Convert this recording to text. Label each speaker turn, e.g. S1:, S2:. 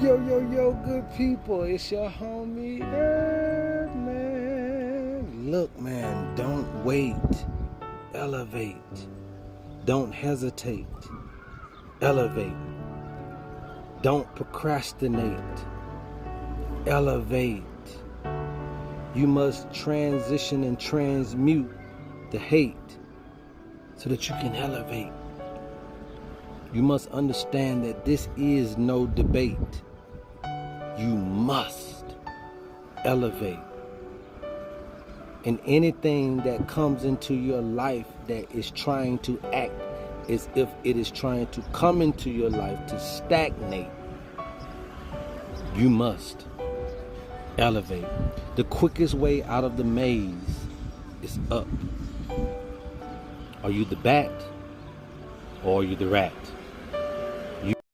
S1: Yo, yo, yo, good people. It's your homie Erdman. Look, man, don't wait. Elevate. Don't hesitate. Elevate. Don't procrastinate. Elevate. You must transition and transmute the hate so that you can elevate. You must understand that this is no debate. You must elevate. And anything that comes into your life that is trying to act as if it is trying to come into your life to stagnate, you must elevate. The quickest way out of the maze is up. Are you the bat or are you the rat?